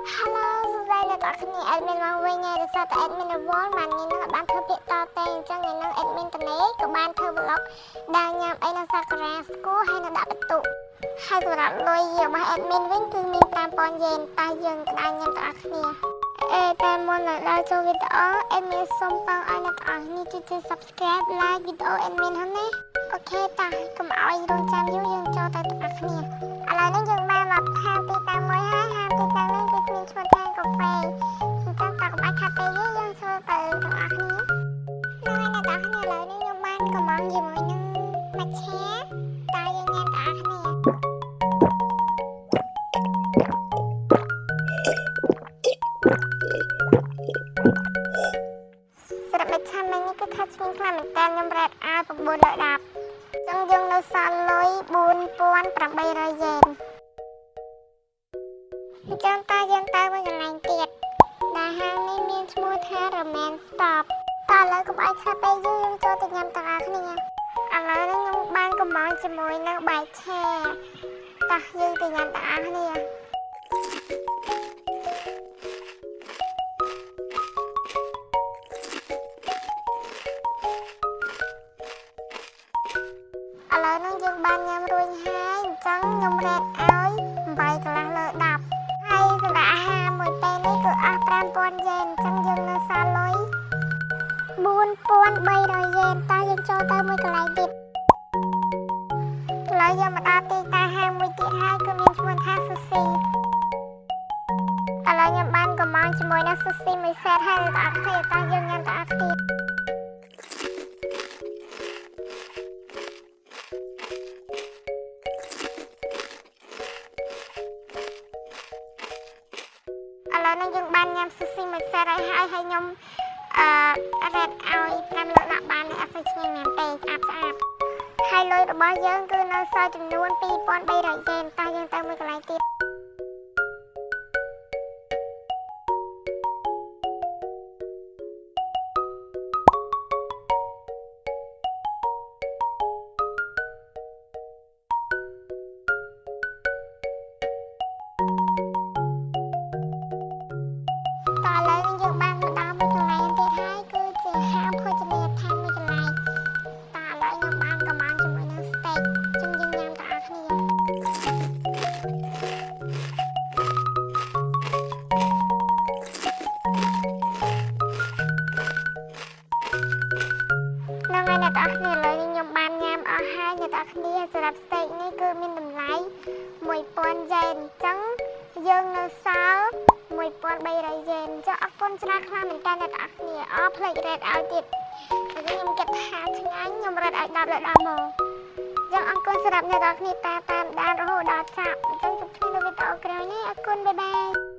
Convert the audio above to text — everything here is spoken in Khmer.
Hello សួស្តីអ្នកទាំងអស់គ្នា admin មកវិញហើយដោយសារតែ admin រវល់បានញ៉ាំនឹងបានធ្វើពាក្យតតែអញ្ចឹងថ្ងៃហ្នឹង admin តនេក៏បានធ្វើ vlog ដើរញ៉ាំអីនៅសាការាស្គូហើយនៅដាក់បន្ទុកហើយសម្រាប់លុយរបស់ admin វិញគឺមាន 5000 yen តែយើងក៏ដើរញ៉ាំទាំងអស់គ្នាតែមុននឹងដល់ចូលវីដេអូ admin សូមបងឲ្យអ្នកទាំងអស់គ្នាជួយ subscribe like វីដេអូ admin ហ្នឹងណាអូខេតាកុំឲ្យរងចាំយូរយើងចូលទៅទាំងអស់គ្នាឥឡូវនេះយើងបានមកហាមទីតាំងមួយហើយហាមទីតាំងនេះគឺមានឈ្មោះថាកាហ្វេអញ្ចឹងតើកុំឲ្យខាត់ពេកទេយើងចូលទៅទាំងអស់គ្នានៅឯអ្នកទាំងអស់គ្នាឥឡូវនេះខ្ញុំបានកំងជាមួយនឹងមច្ឆាតើយើងញ៉ាំទាំងអស់គ្នាសម្រាប់មច្ឆាមិញនេះគឺថាឈ្ងុយខ្លាំងមែនតើខ្ញុំរ៉េតឲ្យ910ចឹងយើងនៅសល់លុយ4800 yen អញ្ចឹងតើយើងទៅមួយកន្លែងទៀតដែលហាងនេះមានឈ្មោះថា Ramen Stop តើឥឡូវកុំឲ្យខាតពេកយូរយើងចូលទៅញ៉ាំទាំងអស់គ្នាឥឡូវនេះខ្ញុំបានកំងជាមួយនឹងបាយឆាតោះយើងទៅញ៉ាំទាំងអស់គ្នាឥឡូវនេះយើងបានញ៉ាំរួចហើយអញ្ចឹងខ្ញុំរ៉េតឲ្យ8កន្លះលើ10ហើយសម្រាប់អាហារមួយពេលនេះគឺអស់ 5000 yen អញ្ចឹងយើងនៅសល់លុយ4300 yen តើយើងចូលទៅមួយកន្លែងទៀតឥឡូវយើងមកដល់ទីតាហាងមួយទៀតហើយគឺមានឈ្មោះថា Sushi ឥឡូវខ្ញុំបានកំងជាមួយនឹង Sushi មួយសេតហើយអ្នកទាំងអស់គ្នាតើយើងញ៉ាំទាំងអស់គ្នាឥឡូវនេះយើងបានញ៉ាំ sushi មួយសេតហើយខ្ញុំរ៉េតឲ្យ5លើ10បានអត់ស្គាល់មែនទេស្អាតហើយលុយរបស់យើងគឺនៅសល់ចំនួន2300 yen តើយើងទៅមួយកន្លែងទៀតតើឥឡូវនេះយើងបានមកដល់មួយកន្លែងទៀតហើយគឺជាហាងភោជនីយដ្ឋានមួយកន្លែងតើឥឡូវខ្ញុំបានកំងជាមួយនឹង steak ជុំយើងញ៉ាំទាំងអស់គ្នានឹងហើយអ្នកទាំងអស់គ្នាឥឡូវនេះខ្ញុំបានញ៉ាំអស់ហើយអ្នកទាំងអស់គ្នាសម្រាប់ steak នេះគឺមានតម្លៃ1000 yen អញ្ចឹងយើងនៅសល់1300 yen ចុះអរគុណច្រើនខ្លាំងមែនតើអ្នកទាំងអស់គ្នាផ្លេចរ៉េតឲ្យទៀតតែខ្ញុំគិតថាឆ្ងាញ់ខ្ញុំរ៉េតឲ្យ10លើ10មកអញ្ចឹងអរគុណសម្រាប់អ្នកទាំងអស់គ្នាតាមដានរហូតដល់ចប់អញ្ចឹងជួបគ្នានៅវីដេអូក្រោយនេះអរគុណបាយបាយ